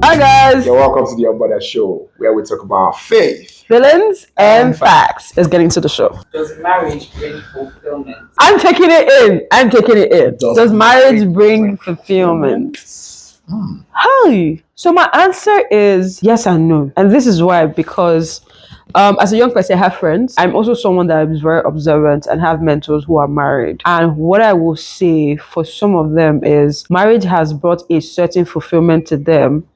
Hi guys. You're welcome to the Unbothered show, where we talk about faith, feelings, and facts. Let's get into the show. Does marriage bring fulfillment? I'm taking it in. Does marriage bring fulfillment? Hi. So my answer is yes and no. And this is why, because as a young person, I have friends. I'm also someone that is very observant and have mentors who are married. And what I will say for some of them is marriage has brought a certain fulfillment to them,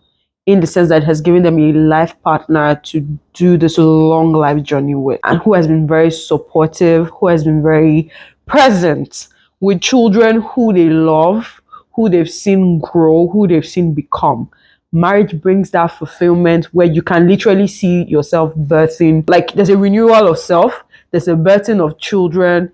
in the sense that it has given them a life partner to do this long life journey with, and who has been very supportive, who has been very present with children who they love, who they've seen grow, who they've seen become. Marriage brings that fulfillment where you can literally see yourself birthing. Like, there's a renewal of self, there's a birthing of children,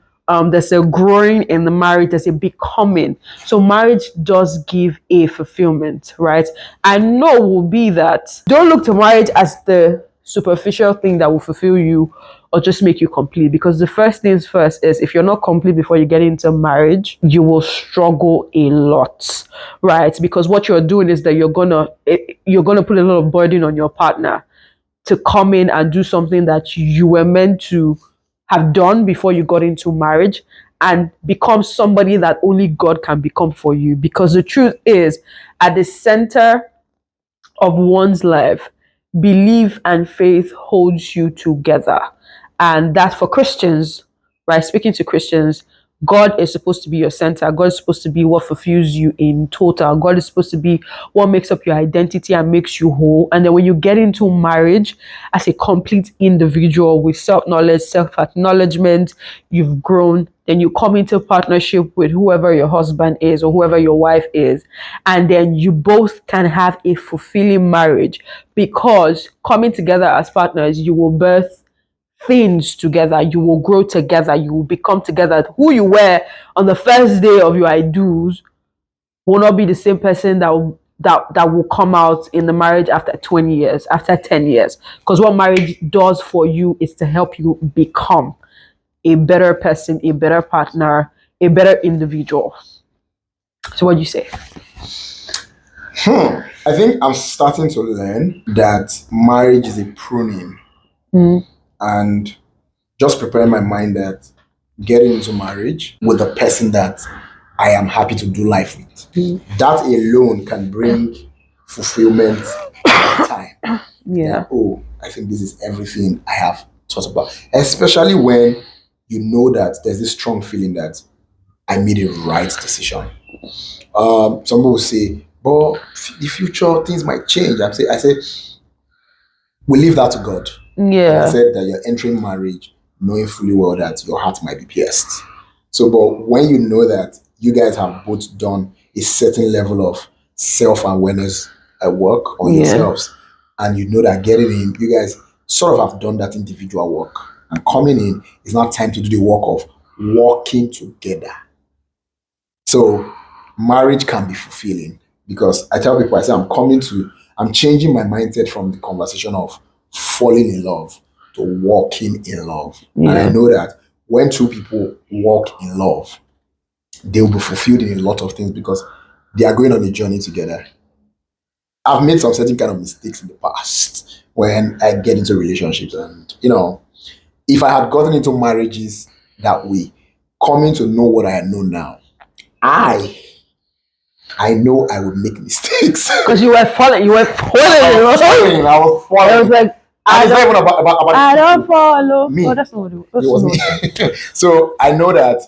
there's a growing in the marriage, there's a becoming. So marriage does give a fulfillment, right? And no will be that don't look to marriage as the superficial thing that will fulfill you or just make you complete. Because the first things first is, if you're not complete before you get into marriage, you will struggle a lot, right? Because what you're doing is that you're gonna put a lot of burden on your partner to come in and do something that you were meant to have done before you got into marriage, and become somebody that only God can become for you. Because the truth is, at the center of one's life, belief and faith holds you together. And that's for Christians, right? Speaking to Christians, God is supposed to be your center. God is supposed to be what fulfills you in total. God is supposed to be what makes up your identity and makes you whole. And then when you get into marriage as a complete individual with self-knowledge, self-acknowledgement, you've grown, then you come into partnership with whoever your husband is or whoever your wife is. And then you both can have a fulfilling marriage, because coming together as partners, you will birth things together, you will grow together, you will become together. Who you were on the first day of your I-do's will not be the same person that will come out in the marriage after 20 years, after 10 years. Because what marriage does for you is to help you become a better person, a better partner, a better individual. So what do you say? I think I'm starting to learn that marriage is a pruning. And just preparing my mind that getting into marriage with the person that I am happy to do life with, that alone can bring fulfillment at time. Yeah. Oh, I think this is everything I have thought about. Especially when you know that there's this strong feeling that I made a right decision. Some people will say, but the future, things might change. I say, we leave that to God. Yeah. I said that you're entering marriage knowing fully well that your heart might be pierced. So, but when you know that you guys have both done a certain level of self-awareness at work on yourselves, and you know that getting in, you guys sort of have done that individual work, and coming in is now time to do the work of working together. So marriage can be fulfilling, because I tell people, I say I'm changing my mindset from the conversation of falling in love to walking in love. And I know that when two people walk in love, they will be fulfilled in a lot of things, because they are going on a journey together. I've made some certain kind of mistakes in the past when I get into relationships, and if I had gotten into marriages that way, coming to know what I know now, I know I would make mistakes. Because you were falling. I was falling. I was like, and it's not even about I don't follow. me. Oh, that's not what it was. It was me. So I know that,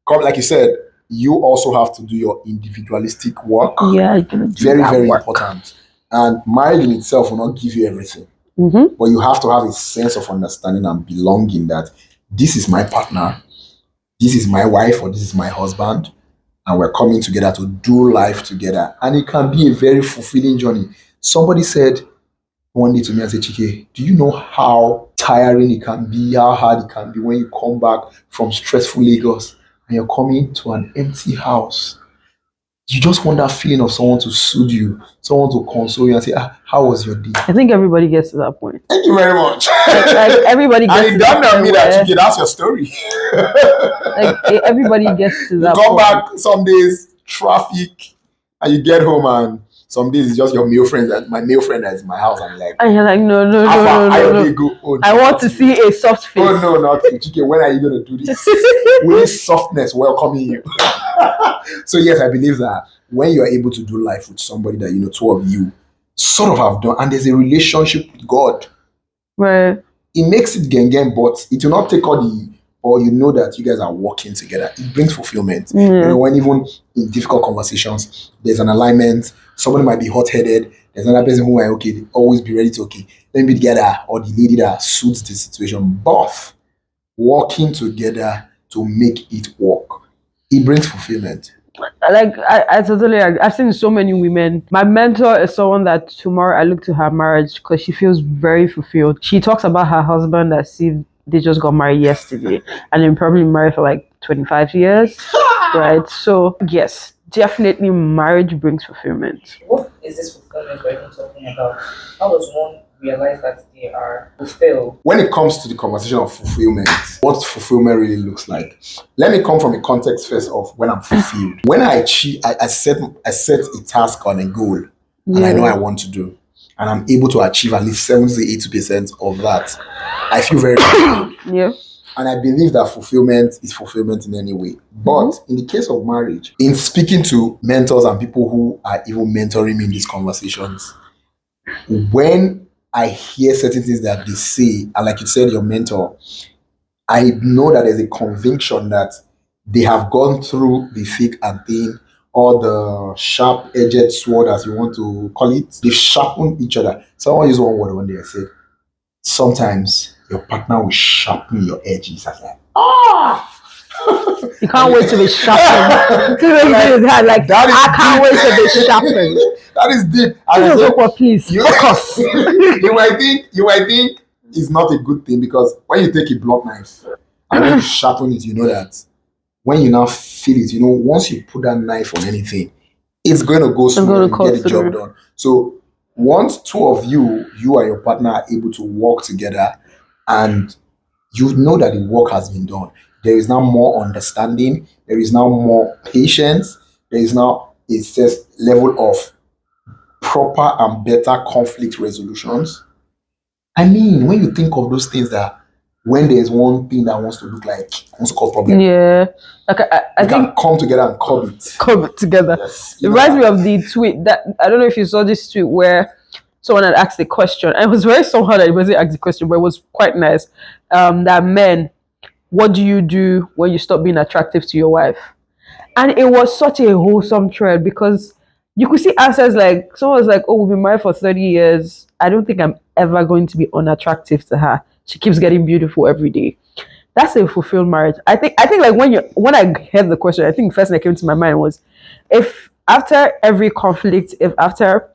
like you said, you also have to do your individualistic work. Yeah, you're gonna do very, that very work. important. And marriage in itself will not give you everything. But you have to have a sense of understanding and belonging that this is my partner, this is my wife, or this is my husband, and we're coming together to do life together. And it can be a very fulfilling journey. Somebody said one day to me, I said, Chike, do you know how tiring it can be, how hard it can be when you come back from stressful Lagos and you're coming to an empty house? You just want that feeling of someone to soothe you, someone to console you and say, how was your day? I think everybody gets to that point. Thank you very much. Like everybody gets and to it that dawned on point me that, Chike, that's your story. like everybody gets to that You come point. back some days, traffic, and you get home and Some days it's just your male friends that my male friend that's in my house. I'm like, And you're like, no, go. Oh, I no, want not to you. see a soft face. Oh no, not you. Chike, when are you gonna do this? We need softness welcoming you. So yes, I believe that when you're able to do life with somebody that two of you sort of have done, and there's a relationship with God, Right. it makes it gang, but it will not take all the, or that you guys are working together. It brings fulfillment. When even in difficult conversations, there's an alignment. Somebody might be hot-headed. There's another person who might always be ready to let me be together, or the lady that suits the situation. Both working together to make it work. It brings fulfillment. Like I totally agree. I've seen so many women. My mentor is someone that tomorrow I look to her marriage because she feels very fulfilled. She talks about her husband as if they just got married yesterday and they're probably married for like 25 years. Right? So yes, definitely marriage brings fulfillment. What is this fulfillment we're even talking about? How does one realize that they are fulfilled? When it comes to the conversation of fulfillment, what fulfillment really looks like. Let me come from a context first of when I'm fulfilled. When I achieve, I set a task on a goal, and I know I want to do, and I'm able to achieve at least 70 to 80% of that. I feel very fulfilled. Yeah. And I believe that fulfillment is fulfillment in any way. But in the case of marriage, in speaking to mentors and people who are even mentoring me in these conversations, when I hear certain things that they say, and like you said, your mentor, I know that there's a conviction that they have gone through the thick and thin, or the sharp-edged sword, as you want to call it. They've sharpened each other. Someone used one word one day. I said, sometimes your partner will sharpen your edges. I was like, You can't wait to be sharpened. Like, I can't wait to be sharpened. That is deep. Please focus. You might think it's not a good thing, because when you take a blunt knife and when you sharpen it, you know that when you now feel it, once you put that knife on anything, it's going to go through and get the job done. So once two of you and your partner are able to work together, and you know that the work has been done, there is now more understanding, there is now more patience, there is now a level of proper and better conflict resolutions. I mean, when you think of those things, that when there's one thing that wants to cause problem, yeah, like I think come together and curb it. Curb it together. Yes, it reminds me of the tweet that I don't know if you saw this tweet where someone had asked the question, and it was very somehow that it wasn't asked the question, but it was quite nice. That men, what do you do when you stop being attractive to your wife? And it was such a wholesome thread, because you could see answers like, someone was like, oh, we've been married for 30 years. I don't think I'm ever going to be unattractive to her. She keeps getting beautiful every day. That's a fulfilled marriage. I think like when I heard the question, I think the first thing that came to my mind was, if after every conflict, if after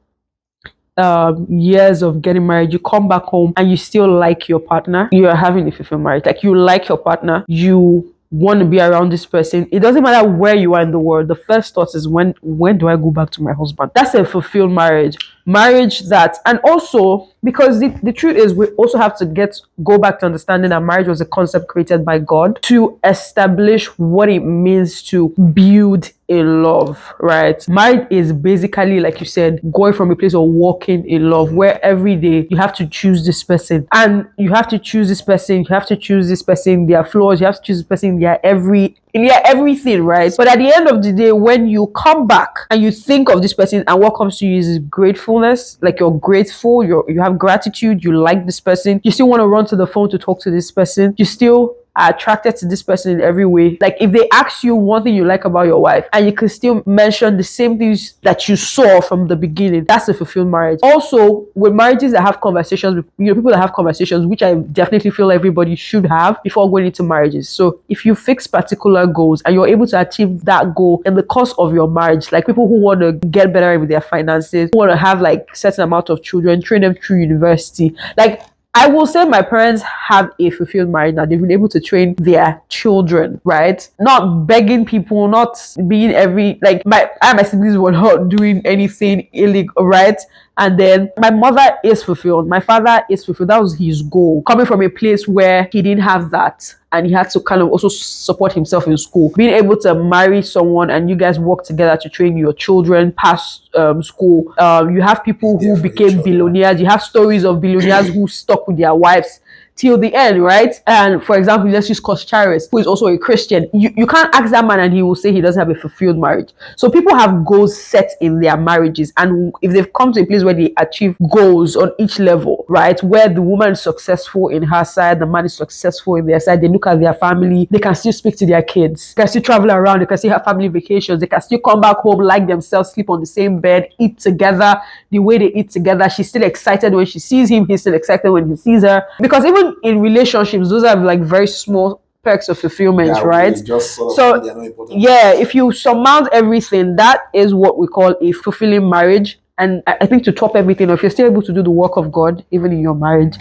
years of getting married, you come back home and you still like your partner, you are having a fulfilled marriage. Like, you like your partner, you want to be around this person. It doesn't matter where you are in the world. The first thought is, when do I go back to my husband? That's a fulfilled marriage. That, and also, because the truth is, we also have to go back to understanding that marriage was a concept created by God to establish what it means to build in love, right? Marriage is basically, like you said, going from a place of walking in love, where every day you have to choose this person, and you have to choose this person, their flaws, you have to choose this person, everything, right? But at the end of the day, when you come back and you think of this person, and what comes to you is gratefulness, like you're grateful, you have gratitude, you like this person, you still want to run to the phone to talk to this person, you still are attracted to this person in every way. Like, if they ask you one thing you like about your wife, and you can still mention the same things that you saw from the beginning, that's a fulfilled marriage. Also, with marriages that have conversations with people that have conversations, which I definitely feel everybody should have before going into marriages. So if you fix particular goals and you're able to achieve that goal in the course of your marriage, like people who want to get better with their finances, who want to have like certain amount of children, train them through university, like, I will say my parents have a fulfilled marriage now. They've been able to train their children, right? Not begging people, not being my siblings were not doing anything illegal, right? And then my mother is fulfilled. My father is fulfilled. That was his goal. Coming from a place where he didn't have that, and he had to kind of also support himself in school. Being able to marry someone and you guys work together to train your children past school. You have people Be there who for each became other. billionaires. You have stories of billionaires who stuck with their wives till the end, right? And for example, let's use Charis, who is also a Christian. You can't ask that man and he will say he doesn't have a fulfilled marriage. So people have goals set in their marriages, and if they've come to a place where they achieve goals on each level, right, where the woman is successful in her side, the man is successful in their side, they look at their family, they can still speak to their kids, they can still travel around, they can still have family vacations, they can still come back home, like themselves, sleep on the same bed, eat together the way they eat together. She's still excited when she sees him, he's still excited when he sees her. Because even in relationships, those are like very small perks of fulfillment, Yeah, right? we just sort of So, think they're not important. yeah, if you surmount everything, that is what we call a fulfilling marriage. And I think to top everything, if you're still able to do the work of God, even in your marriage,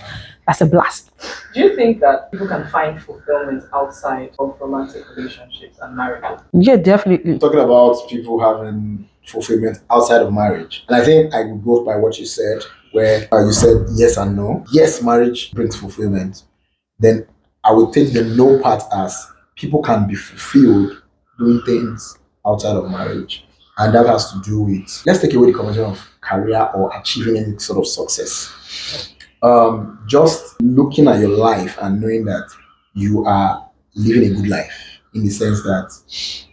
that's a blast. Do you think that people can find fulfillment outside of romantic relationships and marriage? Yeah, definitely. Talking about people having fulfillment outside of marriage, and I think I would go by what you said, where you said yes and no. Yes, marriage brings fulfillment. Then I would take the no part as people can be fulfilled doing things outside of marriage. And that has to do with, let's take away the convention of career or achieving any sort of success. Just looking at your life and knowing that you are living a good life, in the sense that,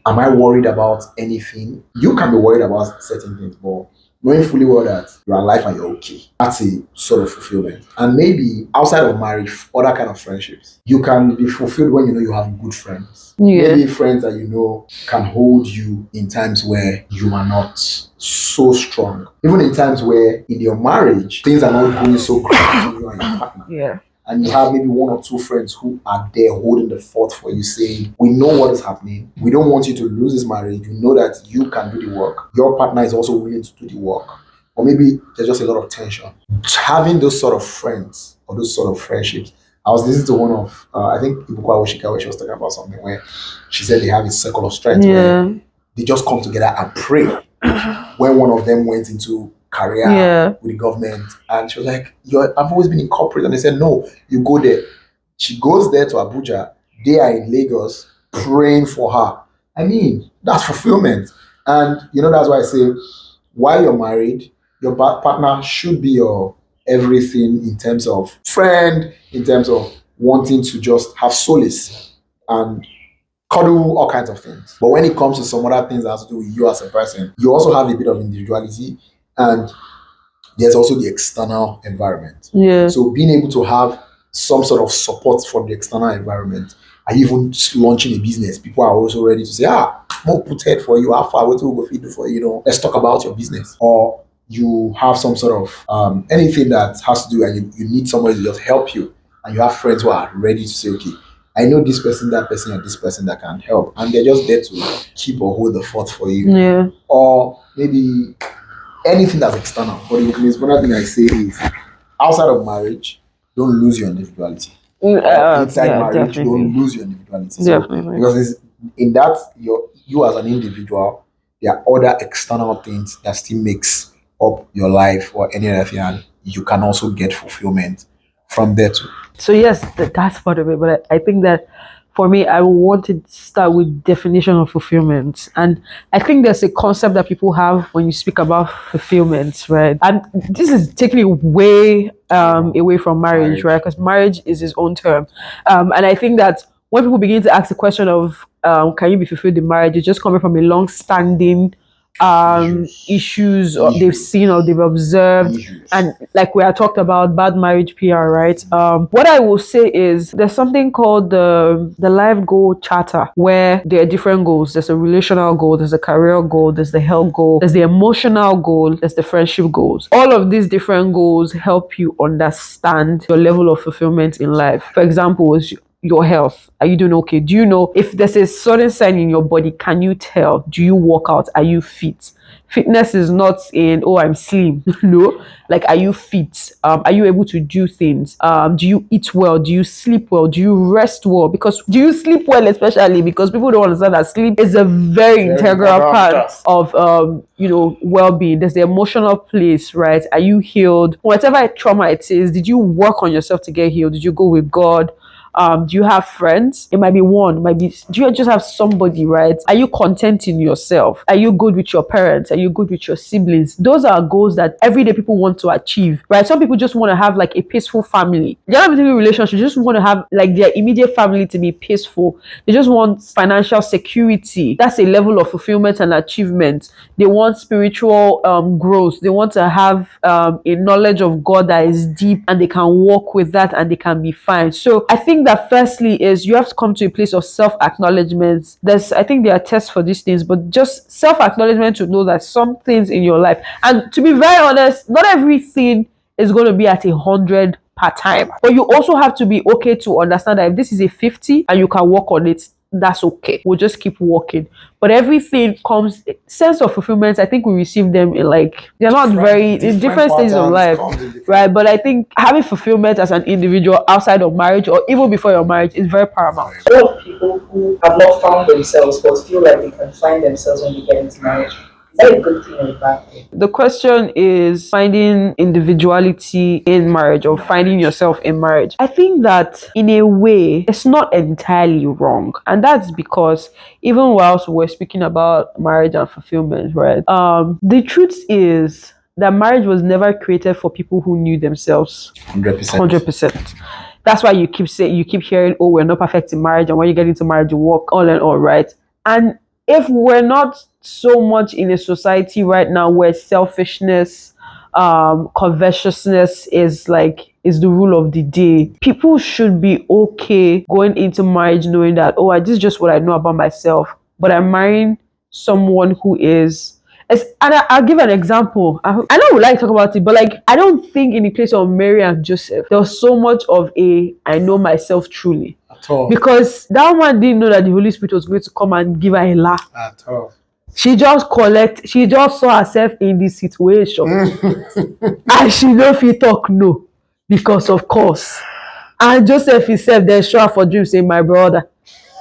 am I worried about anything? You can be worried about certain things, but knowing fully well that you're alive and you're okay, that's a sort of fulfillment. And maybe outside of marriage, other kind of friendships, you can be fulfilled when you know you have good friends. Yeah. Maybe friends that you know can hold you in times where you are not so strong. Even in times where in your marriage, things are not going so great between you and your partner. Yeah. And you have maybe one or two friends who are there holding the fort for you, saying, we know what is happening. We don't want you to lose this marriage. You know that you can do the work. Your partner is also willing to do the work. Or maybe there's just a lot of tension. Having those sort of friends or those sort of friendships. I was listening to one of, I think Ibukwa Oshika, where she was talking about something where she said they have a circle of strength where they just come together and pray. When one of them went into career with the government, and she was like, I've always been in corporate, and they said, no, you go there. She goes there to Abuja, they are in Lagos praying for her. I mean, that's fulfillment. And that's why I say, while you're married, your partner should be your everything, in terms of friend, in terms of wanting to just have solace and cuddle, all kinds of things. But when it comes to some other things that has to do with you as a person, you also have a bit of individuality, and there's also the external environment. Yeah. So being able to have some sort of support from the external environment, and even launching a business, people are also ready to say, more put head for you, how far, what will go feed you for you, let's talk about your business. Or you have some sort of anything that has to do, and you need somebody to just help you, and you have friends who are ready to say, okay, I know this person, that person, and this person that can help, and they're just there to keep or hold the fort for you. Yeah. Or maybe anything that's external. But the most important thing I say is, outside of marriage, don't lose your individuality. Inside marriage, definitely. don't lose your individuality. So, Definitely. because in that, you as an individual, there are other external things that still makes up your life or any other thing, and you can also get fulfillment from there too. So yes, that's part of it. But I think that for me, I want to start with definition of fulfillment. And I think there's a concept that people have when you speak about fulfillment, right? And this is taking it way away from marriage, right? Because marriage is its own term. And I think that when people begin to ask the question of can you be fulfilled in marriage, it's just coming from a long-standing issues or they've seen or they've observed, and like we had talked about bad marriage PR, right? What I will say is there's something called the life goal charter, where there are different goals. There's a relational goal, there's a career goal, there's the health goal, there's the emotional goal, there's the friendship goals. All of these different goals help you understand your level of fulfillment in life. For example, your health? Are you doing okay? Do you know if there's a certain sign in your body? Can you tell? Do you work out? Are you fit? Fitness is not in, oh, I'm slim. No, like, are you fit? Are you able to do things? Do you eat well? Do you sleep well? Do you rest well? Because do you sleep well, especially because people don't understand that sleep is a very integral important part of well-being. There's the emotional place, right? Are you healed? Whatever trauma it is, did you work on yourself to get healed? Did you go with God? Do you have friends? It might be one, it might be, do you just have somebody, right? Are you content in yourself? Are you good with your parents? Are you good with your siblings? Those are goals that everyday people want to achieve, right? Some people just want to have like a peaceful family. They don't have a relationship, they just want to have like their immediate family to be peaceful. They just want financial security. That's a level of fulfillment and achievement. They want spiritual growth. They want to have a knowledge of God that is deep, and they can walk with that and they can be fine. So I think that firstly is you have to come to a place of self-acknowledgement. I think there are tests for these things, but just self-acknowledgement to know that some things in your life, and to be very honest, not everything is going to be at 100 per time. But you also have to be okay to understand that if this is a 50 and you can work on it, that's okay. We'll just keep working. But everything comes, sense of fulfillment, I think we receive them in like, they're not in different stages of life, right? But I think having fulfillment as an individual outside of marriage or even before your marriage is very paramount. A lot of people who have not found themselves but feel like they can find themselves when they get into marriage. Is that a good thing or a bad thing? The question is finding individuality in marriage or finding yourself in marriage. I think that in a way, it's not entirely wrong. And that's because even whilst we're speaking about marriage and fulfillment, right? The truth is that marriage was never created for people who knew themselves 100%. 100%. That's why you keep hearing, oh, we're not perfect in marriage, and when you get into marriage, you walk on and on, right? And if we're not so much in a society right now where selfishness, covetousness is the rule of the day, people should be okay going into marriage knowing that, oh, this is just what I know about myself, but I'm marrying someone who is. And I'll give an example. I know we like to talk about it, but like, I don't think in the case of Mary and Joseph, there was so much of I know myself truly. At all. Because that woman didn't know that the Holy Spirit was going to come and give her a laugh. At all. She just saw herself in this situation. And she no fit talk no. Because of course. And Joseph himself then show her for dreams saying, my brother,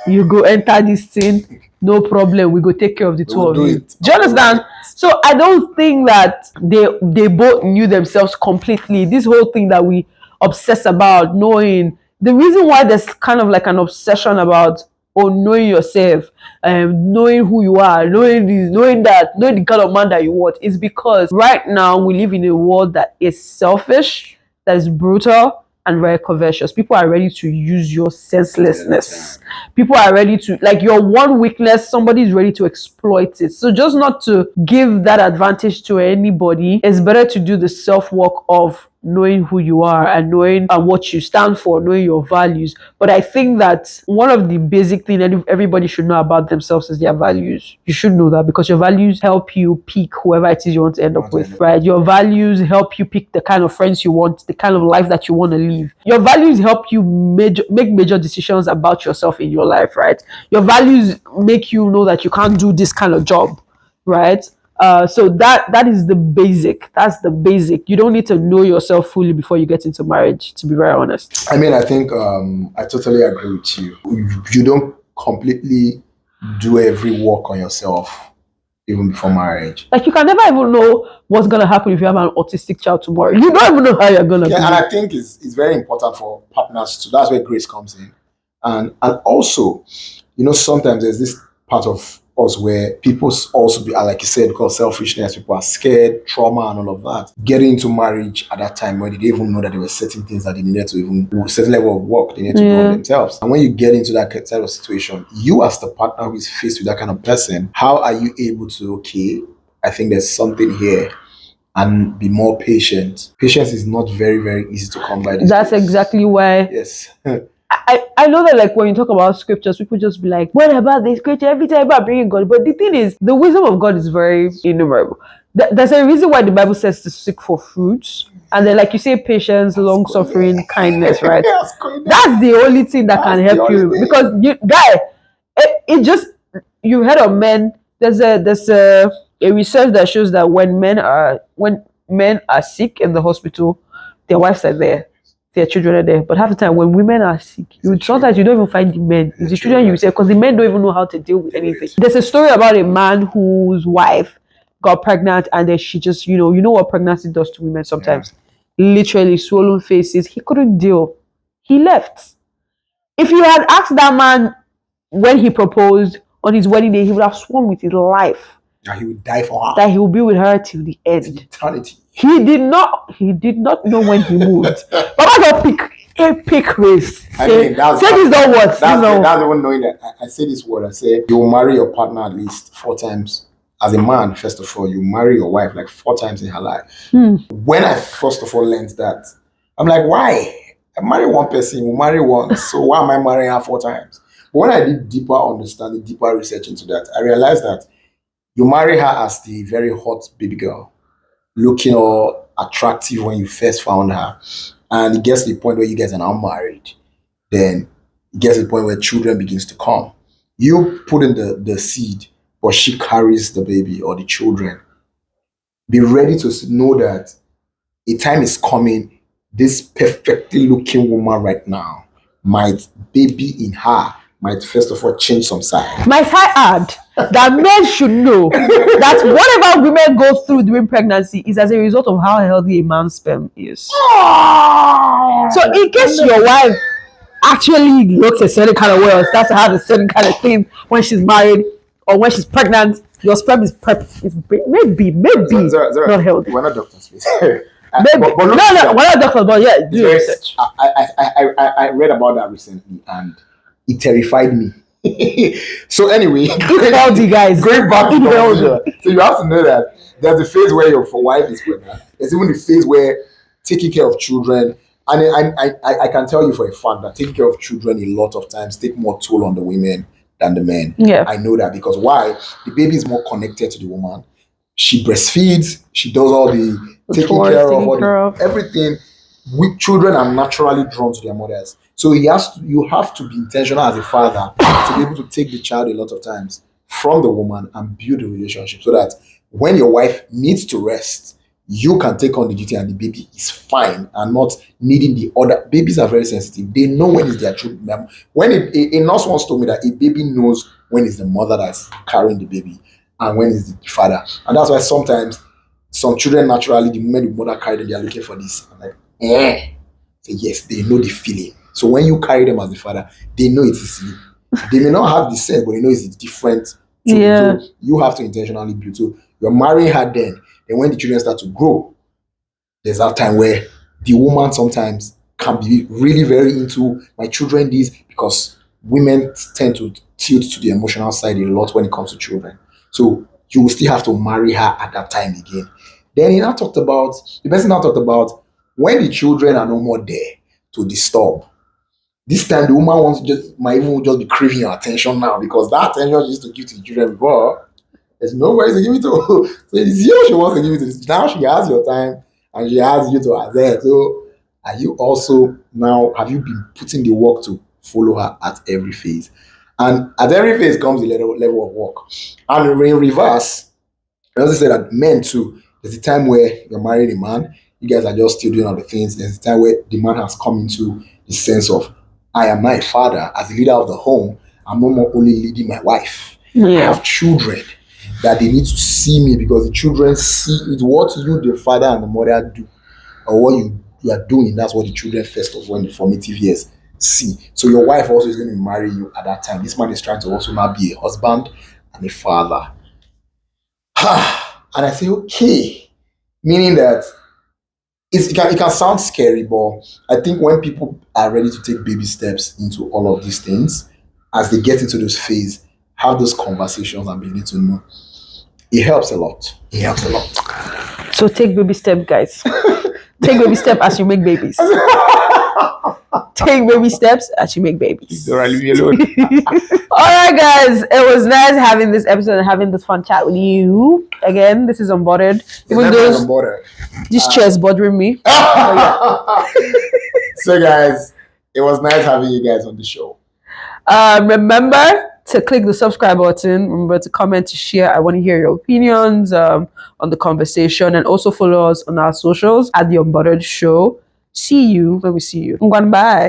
you go enter this thing, no problem, we go take care of the two of you. Do you understand? So I don't think that they both knew themselves completely. This whole thing that we obsess about knowing, the reason why there's kind of like an obsession about knowing yourself, knowing who you are, knowing this, knowing that, knowing the kind of man that you want, is because right now we live in a world that is selfish, that is brutal, and very covetous. People are ready to use your senselessness. People are ready to, like, your one weakness, somebody is ready to exploit it. So just not to give that advantage to anybody, it's better to do the self-work of knowing who you are and knowing what you stand for, knowing your values. But I think that one of the basic things everybody should know about themselves is their values. You should know that because your values help you pick whoever it is you want to end up with, right? Your values help you pick the kind of friends you want, the kind of life that you want to live. Your values help you make major decisions about yourself in your life, right? Your values make you know that you can't do this kind of job, right? So that is the basic. That's the basic. You don't need to know yourself fully before you get into marriage, to be very honest. I mean, I think I totally agree with you. You don't completely do every work on yourself even before marriage. Like, you can never even know what's gonna happen if you have an autistic child tomorrow. You don't even know how you're gonna be. And I think it's very important for partners too. That's where grace comes in. And also, sometimes there's this part of us where people also be, like you said, because selfishness, people are scared, trauma and all of that. Getting into marriage at that time when they didn't even know that there were certain things that they needed to even, certain level of work they needed to do on themselves. And when you get into that kind of situation, you as the partner who is faced with that kind of person, how are you able to, okay, I think there's something here, and be more patient. Patience is not very, very easy to come by. That's exactly why. Yes. I know that like when you talk about scriptures, people just be like, what about this scripture? Every time about bringing God. But the thing is, the wisdom of God is very innumerable. There's a reason why the Bible says to seek for fruits. And then like you say, patience, long suffering, kindness, right? That's the only thing that can help you. Because you guy, it just you heard of men. There's a research that shows that when men are sick in the hospital, their wives are there, their children are there. But half the time when women are sick, sometimes you don't even find the men. It's the children you say because the men don't even know how to deal with anything. There's a story about a man whose wife got pregnant and then she just, you know what pregnancy does to women sometimes. Literally swollen faces. He couldn't deal. He left. If you had asked that man when he proposed on his wedding day, he would have sworn with his life that he would die for her. That he will be with her till the end. Eternity. He did not know when he moved. Baba got pick epic race. I mean, that's not what. That's even knowing that I say this word. I say you will marry your partner at least 4 times. As a man, first of all, you marry your wife like 4 times in her life. When I first of all learned that, I'm like, why? I marry one person, you marry one. So why am I marrying her 4 times? But when I did deeper understanding, deeper research into that, I realized that you marry her as the very hot baby girl, looking all attractive when you first found her. And it gets to the point where you guys are now married. Then it gets to the point where children begins to come. You put in the seed, but she carries the baby or the children. Be ready to know that a time is coming. This perfectly looking woman right now, might baby in her, might first of all change some side. Might I add that men should know that whatever women go through during pregnancy is as a result of how healthy a man's sperm is. So in case your wife actually looks a certain kind of way or starts to have a certain kind of thing when she's married or when she's pregnant, your sperm is maybe Zara, not healthy. We're not doctors, please. Maybe. No, we're not doctors, but yeah, do research. I read about that recently and it terrified me. So anyway, It's healthy, guys. Going back to the so you have to know that there's a phase where your wife is pregnant. There's even the phase where taking care of children, and I can tell you for a fact that taking care of children a lot of times take more toll on the women than the men. Yeah. I know that because why? The baby is more connected to the woman. She breastfeeds, she does all the taking care of everything. Children are naturally drawn to their mothers. So you have to be intentional as a father to be able to take the child a lot of times from the woman and build a relationship so that when your wife needs to rest, you can take on the duty and the baby is fine and not needing the other. Babies are very sensitive. They know when it's their true. When a nurse once told me that a baby knows when it's the mother that's carrying the baby and when it's the father. And that's why sometimes some children naturally, the moment the mother carry them, they are looking for this. I'm like, so yes, they know the feeling. So when you carry them as the father, they know it is you. They may not have the sense, but they know it's different. So you have to intentionally build. So you're marrying her then. Then when the children start to grow, there's that time where the woman sometimes can be really very into my children this because women tend to tilt to the emotional side a lot when it comes to children. So you will still have to marry her at that time again. Then the person now talked about when the children are no more there to disturb. This time the woman might even just be craving your attention now because that attention she used to give to the children before, there's nobody to give it to. So it's you she wants to give it to. Now she has your time and she has you to her there. So are you also now, have you been putting the work to follow her at every phase? And at every phase comes the level of work. And in reverse, I also say that men too, there's a time where you're marrying a man, you guys are just still doing all the things. There's a time where the man has come into the sense of, I am my father, as the leader of the home, I'm no more only leading my wife. I have children that they need to see me because the children see it, what you, the father and the mother do, or what you are doing. That's what the children first of all in the formative years see. So your wife also is going to marry you at that time. This man is trying to also now be a husband and a father. And I say, okay, meaning that it can sound scary, but I think when people are ready to take baby steps into all of these things, as they get into those phase, have those conversations and begin to know, it helps a lot. It helps a lot. So take baby step, guys. Take baby step as you make babies. take baby steps, actually make babies. Don't leave me alone. All right, guys. It was nice having this episode and having this fun chat with you. Again, this is Unbothered. Even though this chair is bothering me. So, guys, it was nice having you guys on the show. Remember to click the subscribe button. Remember to comment, to share. I want to hear your opinions on the conversation, and also follow us on our socials at the Unbothered Show. See you when we see you. Bye.